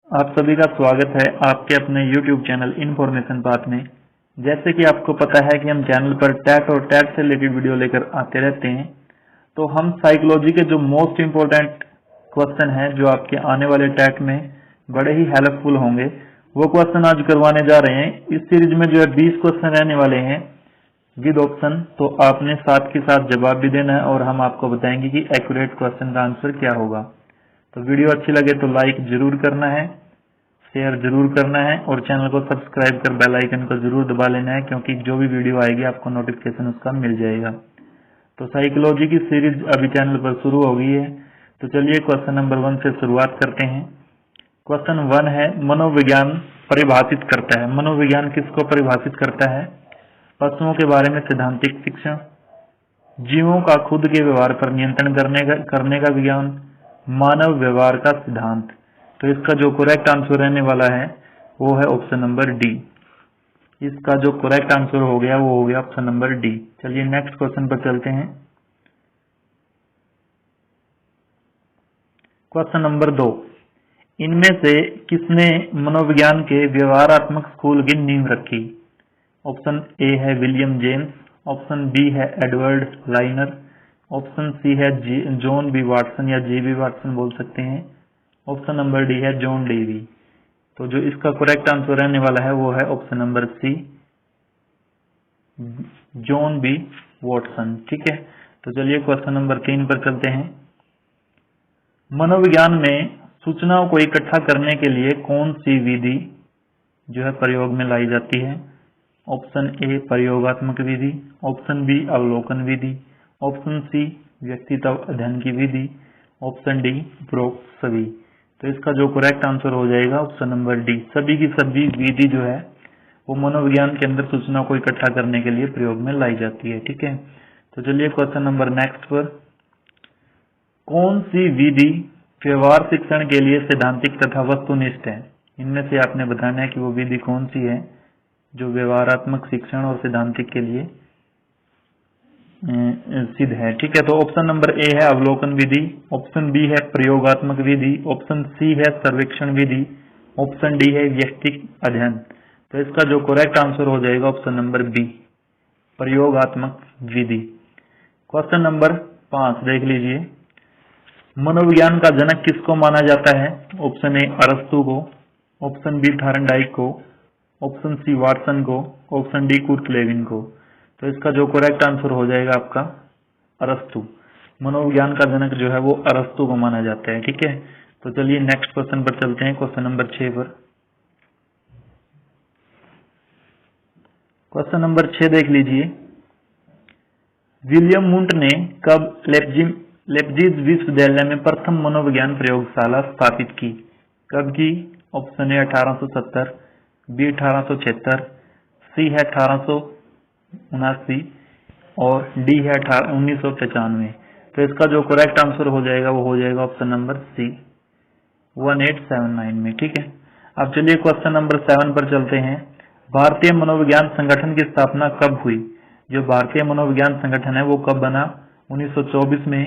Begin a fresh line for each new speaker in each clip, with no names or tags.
आप सभी का स्वागत है आपके अपने YouTube चैनल इन्फॉर्मेशन पाथ में। जैसे कि आपको पता है कि हम चैनल पर टैट और टैट से रिलेटेड वीडियो लेकर आते रहते हैं, तो हम साइकोलॉजी के जो मोस्ट इम्पोर्टेंट क्वेश्चन हैं जो आपके आने वाले टैट में बड़े ही हेल्पफुल होंगे, वो क्वेश्चन आज करवाने जा रहे हैं। इस सीरीज में जो है 20 क्वेश्चन रहने वाले हैं विद ऑप्शन, तो आपने साथ के साथ जवाब भी देना है और हम आपको बताएंगे कि एक्यूरेट क्वेश्चन का आंसर क्या होगा। तो वीडियो अच्छी लगे तो लाइक जरूर करना है, शेयर जरूर करना है और चैनल को सब्सक्राइब कर बेल आइकन को जरूर दबा लेना है, क्योंकि जो भी वीडियो आएगी आपको नोटिफिकेशन उसका मिल जाएगा। तो साइकोलॉजी की सीरीज अभी चैनल पर शुरू हो गई है, तो चलिए क्वेश्चन नंबर 1 से शुरुआत करते हैं। क्वेश्चन 1 है, मनोविज्ञान परिभाषित करता है। मनोविज्ञान किसको परिभाषित करता है? पशुओं के बारे में सैद्धांतिक शिक्षण, जीवों का खुद के व्यवहार पर नियंत्रण करने का विज्ञान, मानव व्यवहार का सिद्धांत। तो इसका जो करेक्ट आंसर रहने वाला है वो है ऑप्शन नंबर डी। इसका जो करेक्ट आंसर हो गया वो हो गया ऑप्शन नंबर डी। चलिए नेक्स्ट क्वेश्चन पर चलते हैं। क्वेश्चन नंबर 2, इनमें से किसने मनोविज्ञान के व्यवहारात्मक स्कूल की नींव रखी? ऑप्शन ए है विलियम जेम्स, ऑप्शन बी है एडवर्ड लाइनर, ऑप्शन सी है जॉन बी वाटसन या जे बी वाटसन बोल सकते हैं, ऑप्शन नंबर डी है जॉन डेवी। तो जो इसका करेक्ट आंसर रहने वाला है वो है option number C, John B Watson. ठीक है, तो चलिए क्वेश्चन नंबर 3 पर चलते हैं। मनोविज्ञान में सूचनाओं को इकट्ठा करने के लिए कौन सी विधि जो है प्रयोग में लाई जाती है? ऑप्शन ए प्रयोगात्मक विधि, ऑप्शन बी अवलोकन विधि, ऑप्शन सी व्यक्तित्व अध्ययन की विधि, ऑप्शन डी उपरोक्त सभी। तो इसका जो करेक्ट आंसर हो जाएगा ऑप्शन नंबर डी, सभी की सभी विधि जो है वो मनोविज्ञान के अंदर सूचना को इकट्ठा करने के लिए प्रयोग में लाई जाती है। ठीक है, तो चलिए क्वेश्चन नंबर नेक्स्ट पर, कौन सी विधि व्यवहार शिक्षण के लिए सैद्धांतिक तथा वस्तुनिष्ठ है? इनमें से आपने बताना है कि वो विधि कौन सी है जो व्यवहारात्मक शिक्षण और सैद्धांतिक के लिए सिद्ध है। ठीक है, तो ऑप्शन नंबर ए है अवलोकन विधि, ऑप्शन बी है प्रयोगात्मक विधि, ऑप्शन सी है सर्वेक्षण विधि, ऑप्शन डी है व्यक्तिगत अध्ययन। तो इसका जो करेक्ट आंसर हो जाएगा ऑप्शन नंबर बी, प्रयोगात्मक विधि। क्वेश्चन नंबर 5 देख लीजिए। मनोविज्ञान का जनक किसको माना जाता है? ऑप्शन ए अरस्तु को, ऑप्शन बी थार्नडाइक को, ऑप्शन सी वाटसन को, ऑप्शन डी कुर्ट लेविन को। तो इसका जो करेक्ट आंसर हो जाएगा आपका अरस्तु। मनोविज्ञान का जनक जो है वो अरस्तु को माना जाता है। ठीक है, तो चलिए नेक्स्ट क्वेश्चन पर चलते हैं, क्वेश्चन नंबर 6 पर। क्वेश्चन नंबर 6 देख लीजिए। विलियम वुंट ने कब लेप्जिग विश्वविद्यालय में प्रथम मनोविज्ञान प्रयोगशाला स्थापित की? कब की? ऑप्शन ए 1870, बी 1876, सी है 1879 और डी है 1995। तो इसका जो करेक्ट आंसर हो जाएगा वो हो जाएगा ऑप्शन नंबर सी, 1879 में। ठीक है, अब चलिए क्वेश्चन नंबर 7 पर चलते हैं। भारतीय मनोविज्ञान संगठन की स्थापना कब हुई? जो भारतीय मनोविज्ञान संगठन है वो कब बना? 1924 में,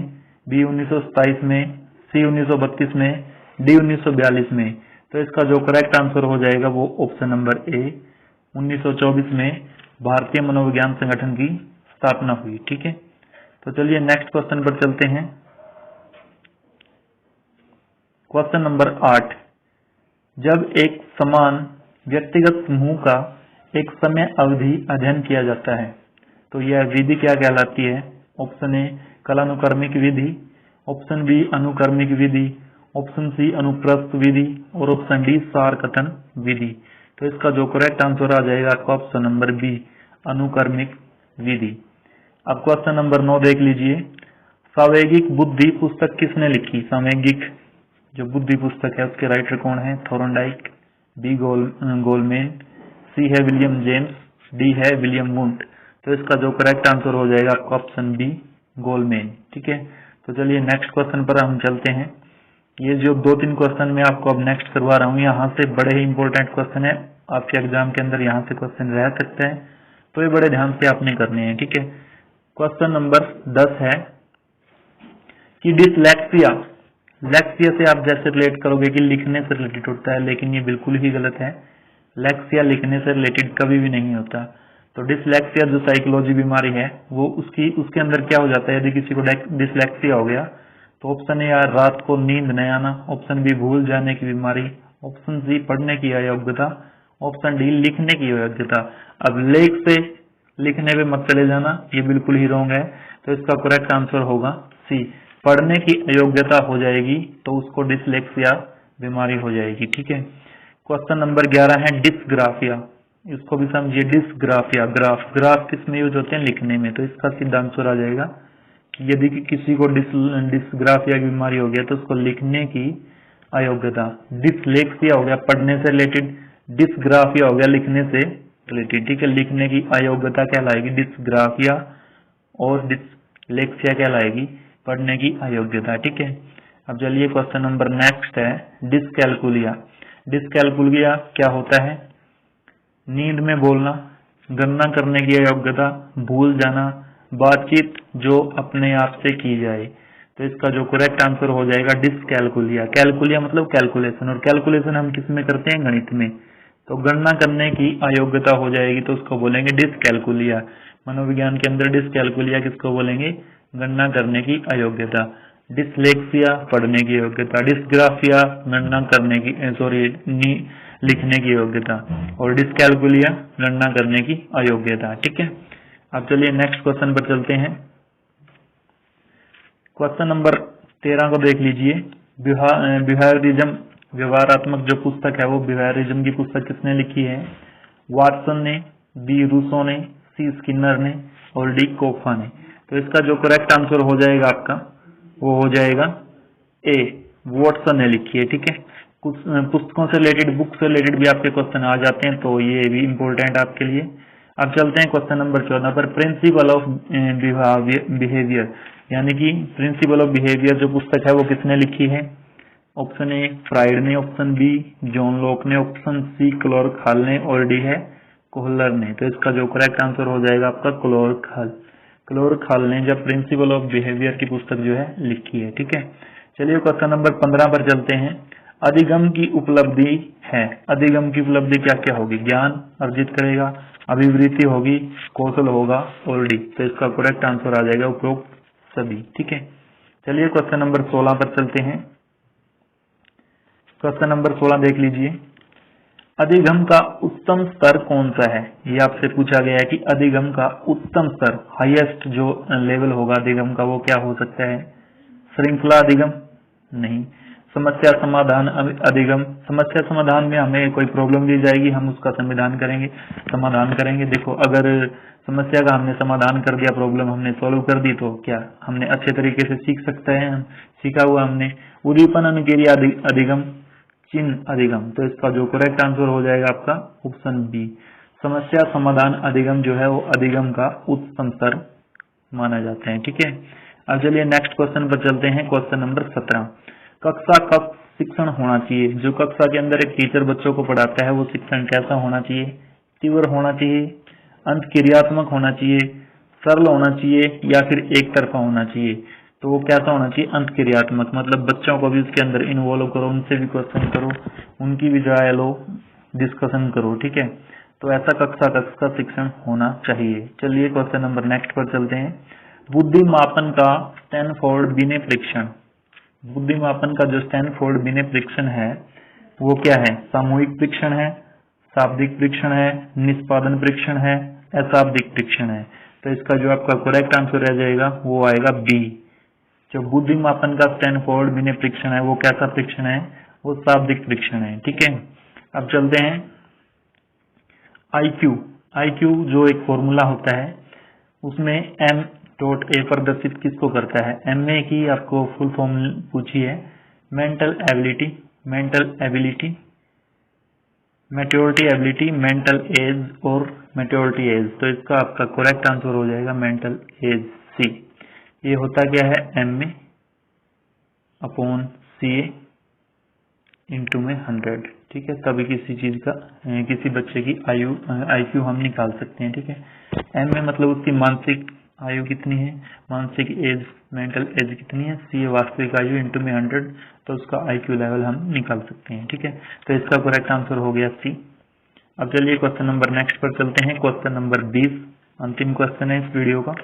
बी 1927 में, सी 1932 में, डी 1942 में। तो इसका जो करेक्ट आंसर हो जाएगा वो ऑप्शन नंबर ए, 1924 में भारतीय मनोविज्ञान संगठन की स्थापना हुई। ठीक है, तो चलिए नेक्स्ट क्वेश्चन पर चलते हैं। क्वेश्चन नंबर 8, जब एक समान व्यक्तिगत समूह का एक समय अवधि अध्ययन किया जाता है तो यह विधि क्या कहलाती है? ऑप्शन ए कालानुक्रमिक विधि, ऑप्शन बी अनुक्रमिक विधि, ऑप्शन सी अनुप्रस्थ विधि और ऑप्शन डी सार कथन विधि। तो इसका जो करेक्ट आंसर आ जाएगा आपका ऑप्शन नंबर बी, अनुक्रमिक विधि। अब क्वेश्चन नंबर 9 देख लीजिए। सावेगिक बुद्धि पुस्तक किसने लिखी? सावेगिक जो बुद्धि पुस्तक है उसके राइटर कौन है? थॉर्नडाइक, बी गोलमैन, सी है विलियम जेम्स, डी है विलियम वुंट। तो इसका जो करेक्ट आंसर हो जाएगा आपका ऑप्शन बी, गोलमैन। ठीक है, तो चलिए नेक्स्ट क्वेश्चन पर हम चलते हैं। ये जो 2-3 क्वेश्चन मैं आपको अब नेक्स्ट करवा रहा हूँ, यहाँ से बड़े ही इंपॉर्टेंट क्वेश्चन है, आपके एग्जाम के अंदर यहाँ से क्वेश्चन रह सकते हैं, तो ये बड़े ध्यान से आपने करने हैं। ठीक है, क्वेश्चन नंबर 10 है कि डिसलेक्सिया लेक्सिया से आप जैसे रिलेट करोगे कि लिखने से रिलेटेड होता है, लेकिन ये बिल्कुल ही गलत है। लेक्सिया लिखने से रिलेटेड कभी भी नहीं होता। तो डिसलेक्सिया जो साइकोलॉजी बीमारी है वो उसके अंदर क्या हो जाता है, यदि किसी को डिसलेक्सिया हो गया तो ऑप्शन ए रात को नींद न आना, ऑप्शन बी भूल जाने की बीमारी, ऑप्शन सी पढ़ने की अयोग्यता, ऑप्शन डी लिखने की अयोग्यता। अब लेख से लिखने पे मत चले जाना, ये बिल्कुल ही रॉन्ग है। तो इसका करेक्ट आंसर होगा सी, पढ़ने की अयोग्यता हो जाएगी तो उसको डिसलेक्सिया बीमारी हो जाएगी। ठीक है। क्वेश्चन नंबर 11 है डिसग्राफिया। इसको भी समझिए, डिसग्राफिया। ग्राफ किस में यूज होते हैं, लिखने में। तो इसका सीधा आंसर आ जाएगा कि यदि किसी को डिसग्राफिया की बीमारी हो गया तो उसको लिखने की अयोग्यता। डिसलेक्सिया हो गया पढ़ने से रिलेटेड, डिसग्राफिया हो गया लिखने से रिलेटेड। ठीक है, लिखने की अयोग्यता कहलाएगी डिसग्राफिया और डिसलेक्सिया कहलाएगी पढ़ने की अयोग्यता। ठीक है। अब चलिए क्वेश्चन नंबर नेक्स्ट है डिसकैलकुलिया। डिसकैलकुलिया क्या होता है, नींद में बोलना, गणना करने की अयोग्यता, भूल जाना, बातचीत जो अपने आप से की जाए। तो इसका जो करेक्ट आंसर हो जाएगा डिसकैलकुलिया। कैलकुलिया मतलब कैलकुलेशन, और कैलकुलेशन हम किस में करते हैं, गणित में। तो गणना करने की अयोग्यता हो जाएगी तो उसको बोलेंगे डिसकैलकुलिया। मनोविज्ञान के अंदर डिसकैलकुलिया किसको बोलेंगे, गणना करने की अयोग्यता। डिसलेक्सिया पढ़ने की योग्यता, डिसग्राफिया गणना करने की लिखने की योग्यता, और डिसकैलकुलिया गणना करने की अयोग्यता। ठीक है। अब चलिए नेक्स्ट क्वेश्चन पर चलते हैं। क्वेश्चन नंबर 13 को देख लीजिए। बिहेवियरिज्म, व्यवहारात्मक जो पुस्तक है वो बिहेवियरिज्म की पुस्तक किसने लिखी है, वाटसन ने, बी रूसो ने, सी स्किनर ने और डी कोफा ने। तो इसका जो करेक्ट आंसर हो जाएगा आपका वो हो जाएगा ए, वाटसन ने लिखी है। ठीक है। कुछ पुस्तकों से रिलेटेड, बुक से रिलेटेड भी आपके क्वेश्चन आ जाते हैं, तो ये भी इम्पोर्टेंट आपके लिए। अब चलते हैं क्वेश्चन नंबर 14 पर। प्रिंसिपल ऑफ बिहेवियर, यानी कि प्रिंसिपल ऑफ बिहेवियर जो पुस्तक है वो किसने लिखी है, ऑप्शन ए फ्राइड ने, ऑप्शन बी जॉन लॉक ने, ऑप्शन सी क्लर्क हॉल ने और डी है कोहलर ने। तो इसका जो करेक्ट आंसर हो जाएगा आपका क्लर्क हॉल। क्लर्क हॉल ने जब प्रिंसिपल ऑफ बिहेवियर की पुस्तक जो है लिखी है। ठीक है। चलिए क्वेश्चन नंबर 15 पर चलते हैं। अधिगम की उपलब्धि है, अधिगम की उपलब्धि क्या क्या होगी, ज्ञान अर्जित करेगा, अभिवृद्धि होगी, कौशल होगा और डी। तो इसका करेक्ट आंसर आ जाएगा उपरोक्त सभी। ठीक है। चलिए क्वेश्चन नंबर 16 पर चलते हैं। क्वेश्चन नंबर 16 देख लीजिए। अधिगम का उत्तम स्तर कौन सा है, ये आपसे पूछा गया है कि अधिगम का उत्तम स्तर, हाईएस्ट जो लेवल होगा अधिगम का वो क्या हो सकता है, श्रृंखला अधिगम नहीं, समस्या समाधान अधिगम। समस्या समाधान में हमें कोई प्रॉब्लम दी जाएगी, हम उसका समाधान करेंगे। देखो, अगर समस्या का हमने समाधान कर दिया, प्रॉब्लम हमने सॉल्व कर दी, तो क्या हमने अच्छे तरीके से सीख सकते हैं, सीखा हुआ हमने। उद्दीपन अनुक्रिया अधिगम, चिन्ह अधिगम। तो इसका जो करेक्ट आंसर हो जाएगा आपका ऑप्शन बी, समस्या समाधान अधिगम जो है वो अधिगम का उच्चतम स्तर माना जाता है। ठीक है। अब चलिए नेक्स्ट क्वेश्चन पर चलते हैं। क्वेश्चन नंबर 17, कक्षा कब शिक्षण होना चाहिए। जो कक्षा के अंदर एक टीचर बच्चों को पढ़ाता है वो शिक्षण कैसा होना चाहिए, तीव्र होना चाहिए, अंत क्रियात्मक होना चाहिए, सरल होना चाहिए या फिर एक तरफा होना चाहिए। तो वो कैसा होना चाहिए, अंत क्रियात्मक, मतलब बच्चों को भी उसके अंदर इन्वॉल्व करो, उनसे भी क्वेश्चन करो, उनकी भी राय लो, डिस्कशन करो। ठीक है। तो ऐसा कक्षा का शिक्षण होना चाहिए। चलिए क्वेश्चन नंबर नेक्स्ट पर चलते हैं। बुद्धिमापन का स्टैनफोर्ड बिने परीक्षण, बुद्धिमापन का जो स्टैनफोर्ड बिने परीक्षण है वो क्या है, सामूहिक परीक्षण है, शाब्दिक परीक्षण है, निष्पादन परीक्षण है, अशाब्दिक परीक्षण है। तो इसका जो आपका करेक्ट आंसर रह जाएगा वो आएगा बी। जो बुद्धिमापन का स्टैनफोर्ड बिने परीक्षण है वो कैसा परीक्षण है, वो शाब्दिक परीक्षण है। ठीक है। अब चलते हैं आईक्यू। आईक्यू जो एक फॉर्मूला होता है उसमें M.A प्रदर्शित किसको करता है, MA की आपको फुल फॉर्म पूछी है, mental ability, maturity ability, mental as और मैच्योरिटी एज। तो इसका आपका करेक्ट आंसर हो जाएगा मेंटल एज, सी। ये होता क्या है, MA/CA इंटू में 100। ठीक है। तभी किसी चीज का, किसी बच्चे की आईक्यू हम निकाल सकते हैं। ठीक है। MA मतलब उसकी मानसिक आयु कितनी है, मानसिक एज, मेंटल एज कितनी है, सी है वास्तविक आयु इंटू में 100, तो उसका IQ लेवल हम निकाल सकते हैं। ठीक है, तो इसका करेक्ट आंसर हो गया सी। अब चलिए क्वेश्चन नंबर नेक्स्ट पर चलते हैं। क्वेश्चन नंबर 20 अंतिम क्वेश्चन है इस वीडियो का।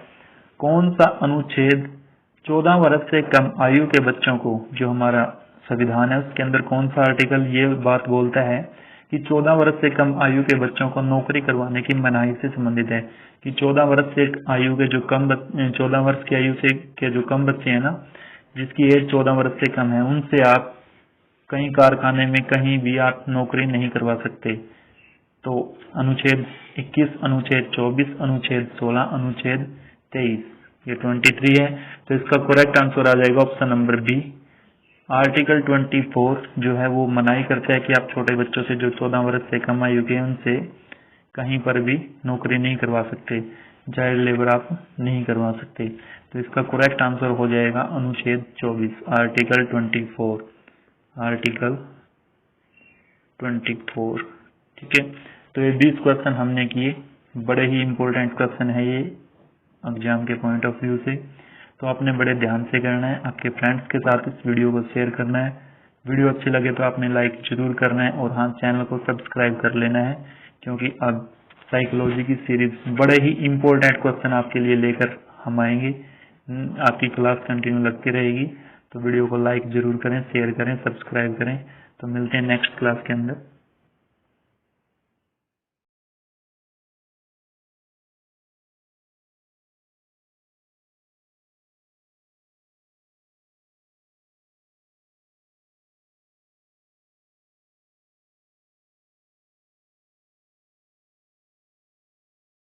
कौन सा अनुच्छेद 14 वर्ष से कम आयु के बच्चों को, जो हमारा संविधान है उसके अंदर कौन सा आर्टिकल ये बात बोलता है कि 14 वर्ष से कम आयु के बच्चों को नौकरी करवाने की मनाही से संबंधित है, कि 14 वर्ष से आयु के जो कम 14 वर्ष की आयु से के जो कम बच्चे हैं ना, जिसकी एज 14 वर्ष से कम है, उनसे आप कहीं कारखाने में कहीं भी आप नौकरी नहीं करवा सकते। तो अनुच्छेद 21, अनुच्छेद 24, अनुच्छेद 16, अनुच्छेद 23, ये 23 है। तो इसका करेक्ट आंसर आ जाएगा ऑप्शन नंबर बी। आर्टिकल 24 जो है वो मनाही करता है कि आप छोटे बच्चों से जो 14 वर्ष से कम आयु के, उनसे कहीं पर भी नौकरी नहीं करवा सकते, चाइल्ड लेबर आप नहीं करवा सकते। तो इसका करेक्ट आंसर हो जाएगा अनुच्छेद 24, आर्टिकल 24, आर्टिकल 24। ठीक है, तो ये 20 क्वेश्चन हमने किए, बड़े ही इंपॉर्टेंट क्वेश्चन है ये एग्जाम के पॉइंट ऑफ व्यू से। तो आपने बड़े ध्यान से करना है, आपके फ्रेंड्स के साथ इस वीडियो को शेयर करना है। वीडियो अच्छी लगे तो आपने लाइक जरूर करना है, और हाँ, चैनल को सब्सक्राइब कर लेना है, क्योंकि अब साइकोलॉजी की सीरीज बड़े ही इंपॉर्टेंट क्वेश्चन आपके लिए लेकर हम आएंगे। आपकी क्लास कंटिन्यू लगती रहेगी। तो वीडियो को लाइक जरूर करें, शेयर करें, सब्सक्राइब करें। तो मिलते हैं नेक्स्ट क्लास के अंदर।